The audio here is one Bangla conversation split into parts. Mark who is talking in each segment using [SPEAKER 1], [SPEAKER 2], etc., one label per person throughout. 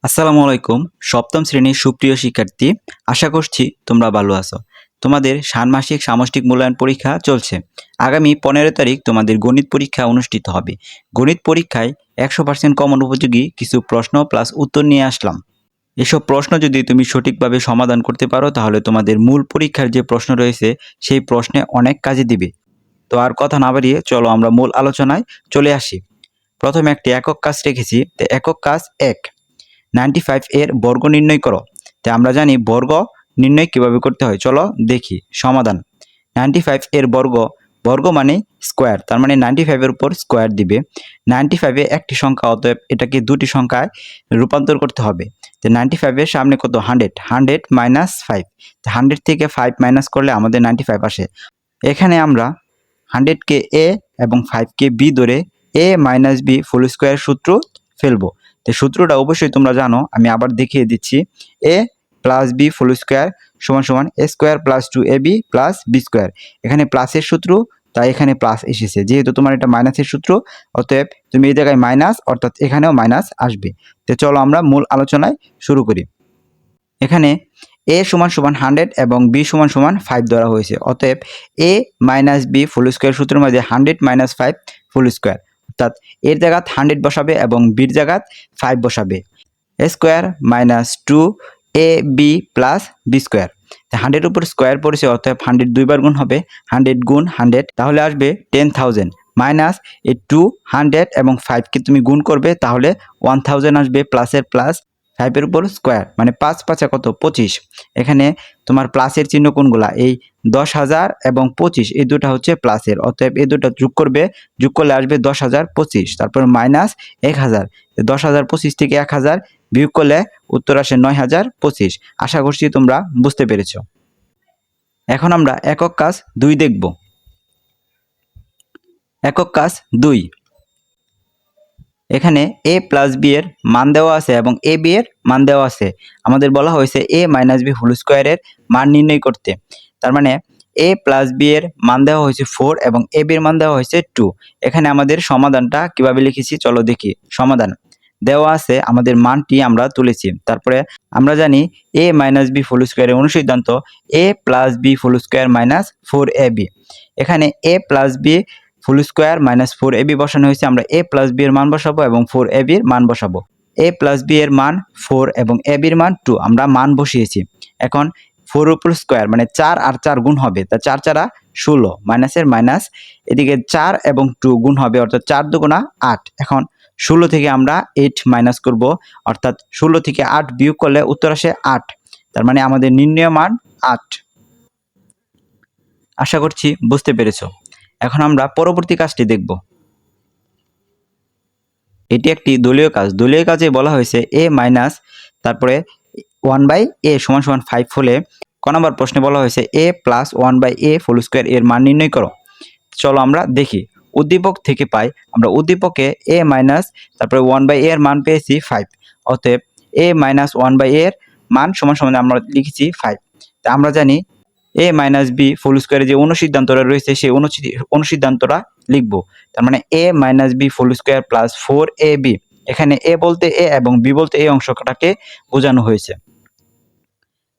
[SPEAKER 1] আসসালামু আলাইকুম। সপ্তম শ্রেণীর সুপ্রিয় শিক্ষার্থী, আশা করছি তোমরা ভালো আছো। তোমাদের ষান্মাসিক সামষ্টিক মূল্যায়ন পরীক্ষা চলছে। আগামী 15 তারিখ তোমাদের গণিত পরীক্ষা অনুষ্ঠিত হবে। গণিত পরীক্ষায় 100% কমন উপযোগী কিছু প্রশ্ন প্লাস উত্তর নিয়ে আসলাম। এসব প্রশ্ন যদি তুমি সঠিকভাবে সমাধান করতে পারো তাহলে তোমাদের মূল পরীক্ষার যে প্রশ্ন রয়েছে সেই প্রশ্নে অনেক কাজে দিবে। তো আর কথা না বাড়িয়ে চলো আমরা মূল আলোচনায় চলে আসি। প্রথমে একটি একক কাজ রেখেছি। তো একক কাজ 1, 95 এর বর্গ নির্ণয় করো। তো আমরা জানি বর্গ নির্ণয় কিভাবে করতে হয়, চলো দেখি সমাধান। 95 এর বর্গ, বর্গ মানে স্কোয়ার, তার মানে 95 এর উপর স্কোয়ার দিবে। 95 এ একটি সংখ্যা, অতএব এটাকে দুটি সংখ্যায় রূপান্তর করতে হবে। তো 95 এর সামনে কত? 100, 100 মাইনাস 5। তো 100 থেকে 5 মাইনাস করলে আমাদের 95 আসে। এখানে আমরা 100 কে এ এবং 5 কে বি ধরে এ মাইনাস বি ফুল স্কোয়ার সূত্র ফেলবো। তো সূত্রটা অবশ্যই তোমরা জানো, আমি আবার দেখিয়ে দিচ্ছি। A plus B full square সমান সমান A square plus 2ab plus B square. এখানে প্লাসের সূত্র, তাই এখানে প্লাস এসেছে। যেহেতু তোমার এটা মাইনাসের সূত্র, অতএব তুমি এই জায়গায় মাইনাস, অর্থাৎ এখানেও মাইনাস আসবে। তো চলো আমরা মূল আলোচনায় শুরু করি। এখানে এ সমান সমান 100 এবং বি সমান সমান 5 ধরা হয়েছে। অতএব এ মাইনাস বি ফুল স্কোয়ার সূত্রের মধ্যে 100 মাইনাস 5 ফুল স্কোয়ার, অর্থাৎ এর জায়গাত 100 বসাবে এবং বির জায়গাত 5 বসাবে। A square minus 2ab plus B square. 100 উপর স্কোয়ার পড়েছে, অতএব 100 দুইবার গুণ হবে, 100 গুণ 100, তাহলে আসবে 10,000 মাইনাস এই 200 এবং 5কে তুমি গুণ করবে, তাহলে 1000 আসবে। প্লাসের প্লাস, 5 এর উপর স্কোয়ার মানে 5 5 কত? 25। এখানে তোমার প্লাসের চিহ্ন কোনগুলা? এই 10,000 এবং 25, এই দুটা হচ্ছে প্লাসের, অতএব এই দুটা যোগ করবে, যোগ করলে আসবে 10,025। তারপর মাইনাস 1000, 10,025 থেকে 1000 বিয়োগ করলে উত্তর আসে 9,025। আশা করছি তোমরা বুঝতে পেরেছ। এখন আমরা একক কাজ 2 দেখব। একক কাজ 2, এখানে a প্লাস বি এর মান দেওয়া আছে এবং এ বি এর মান দেওয়া আছে। আমাদের বলা হয়েছে a মাইনাস বি হোল স্কোয়ারের মান নির্ণয় করতে। তার মানে a প্লাস বি এর মান দেওয়া হয়েছে 4 এবং এ বি এর মান দেওয়া হয়েছে 2। এখানে আমাদের সমাধানটা কিভাবে লিখেছি চলো দেখি। সমাধান দেওয়া আছে, আমাদের মানটি আমরা তুলেছি। তারপরে আমরা জানি a মাইনাস বি হোল স্কোয়ারের অনুসিদ্ধান্ত a plus b whole square minus 4ab। এখানে a plus B full square minus 4ab বসানো হয়েছে। আমরা a প্লাস বি এর মান বসাবো এবং 4ab এর মান বসাবো। a প্লাস বি এর মান 4 এবং ab এর মান 2, আমরা মান বসিয়েছি। এখন 4 উপর স্কোয়ার মানে 4 আর 4 গুণ হবে, তা 4 4 16, মাইনাসের মাইনাস, এদিকে 4 এবং 2 গুণ হবে, অর্থাৎ 4 দুগুণা 8। এখন 16 থেকে আমরা 8 মাইনাস করব, অর্থাৎ 16 থেকে 8 বিয়োগ করলে উত্তর আসে 8। তার মানে আমাদের নির্ণয় মান 8। আশা করছি বুঝতে পেরেছো। এখন আমরা পরবর্তী কাজটি দেখব। এটি একটি দলীয় কাজ। দলীয় কাজে বলা হয়েছে a মাইনাস তারপরে 1/a সমান সমান 5 হলে ক নম্বর প্রশ্নে বলা হয়েছে a plus 1/a whole square এর মান নির্ণয় করো। চলো আমরা দেখি। উদ্দীপক থেকে পাই, আমরা উদ্দীপকে a মাইনাস তারপরে 1/a এর মান পেয়েছি 5। অতএব a মাইনাস 1/a এর মান সমান সমান আমরা লিখেছি 5। তা আমরা জানি a মাইনাস বি ফুল স্কোয়ারে যে অনুসিদ্ধান্তরা রয়েছে সেই অনুসিদ্ধান্তরা লিখব। তার মানে a minus b full square plus 4ab। এখানে a বলতে a এবং b বলতে এই অংশটাকে বোঝানো হয়েছে।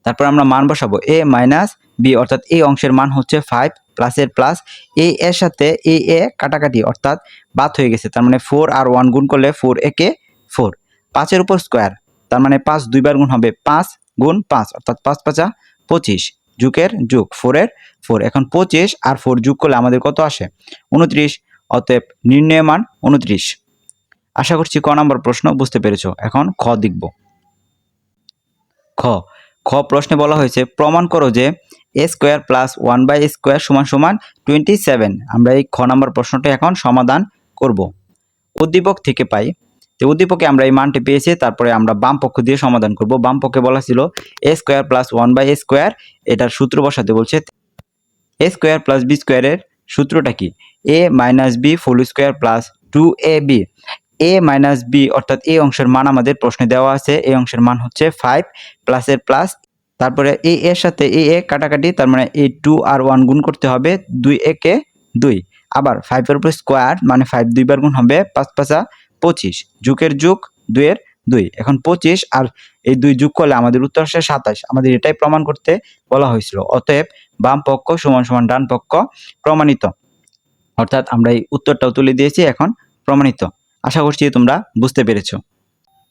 [SPEAKER 1] তারপর আমরা মান বসাবো a মাইনাস বি, অর্থাৎ এই অংশের মান হচ্ছে 5, প্লাসের প্লাস, a এর সাথে a কাটাকাটি অর্থাৎ বাদ হয়ে গেছে। তার মানে 4 আর 1 গুণ করলে 4 একে 4। 5 এর উপর স্কোয়ার, তার মানে 5 দুইবার গুণ হবে, 5 গুণ 5 অর্থাৎ 5 5 25, যুগের যুগ 4 এর 4। এখন 25 আর 4 যোগ করলে আমাদের কত আসে? 29। অতএব নির্ণয় মান 29। আশা করছি ক নম্বর প্রশ্ন বুঝতে পেরেছো। এখন খ দেখব। খ খ প্রশ্নে বলা হয়েছে প্রমাণ করো যে a square plus 1/a square সমান সমান 27। আমরা এই খ নম্বর প্রশ্নটা এখন সমাধান করব। উদ্দীপক থেকে পাই, তো উদ্দীপকে আমরা এই মানটি পেয়েছি। তারপরে আমরা বাম পক্ষ দিয়ে সমাধান করব। বাম পক্ষে বলা ছিল a square plus 1/a square, এটার সূত্র বসাতে বলছে। a স্কোয়ার প্লাস বি স্কোয়ারের সূত্রটা কি? a minus b full square plus 2ab। a minus b অর্থাৎ এই অংশের মান আমাদের প্রশ্নে দেওয়া আছে। এই অংশের মান হচ্ছে 5, প্লাসের প্লাস, তারপরে a এর সাথে a কাটাকাটি, তার মানে এই 2 আর 1 গুণ করতে হবে, 2 একে 2। আবার 5 এর উপর স্কোয়ার মানে 5 দুইবার গুণ হবে, 5 5 25, যুগের যুগ 2 এর 2। এখন 25 আর এই 2 যোগ করলে আমাদের উত্তর আসে 27। আমাদের এটাই প্রমাণ করতে বলা হয়েছিল। অতএব বাম পক্ষ সমান সমান ডান পক্ষ প্রমাণিত। অর্থাৎ আমরা এই উত্তরটাও তুলে দিয়েছি, এখন প্রমাণিত। আশা করছি তোমরা বুঝতে পেরেছো।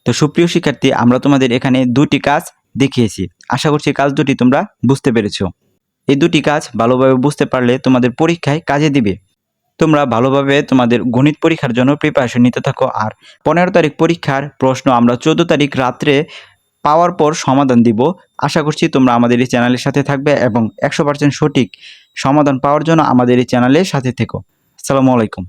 [SPEAKER 1] তো সুপ্রিয় শিক্ষার্থী, আমরা তোমাদের এখানে 2টি কাজ দেখিয়েছি। আশা করছি কাজ দুটি তোমরা বুঝতে পেরেছো। এই 2টি কাজ ভালোভাবে বুঝতে পারলে তোমাদের পরীক্ষায় কাজে দিবে। তোমরা ভালোভাবে তোমাদের গণিত পরীক্ষার জন্য প্রিপারেশন নিতে থাকো। আর 15 তারিখ পরীক্ষার প্রশ্ন আমরা 14 তারিখ রাত্রে পাওয়ার পর সমাধান দিব। আশা করছি তোমরা আমাদের এই চ্যানেলের সাথে থাকবে এবং 100% সঠিক সমাধান পাওয়ার জন্য আমাদের এই চ্যানেলের সাথে থেকো। আসসালামু আলাইকুম।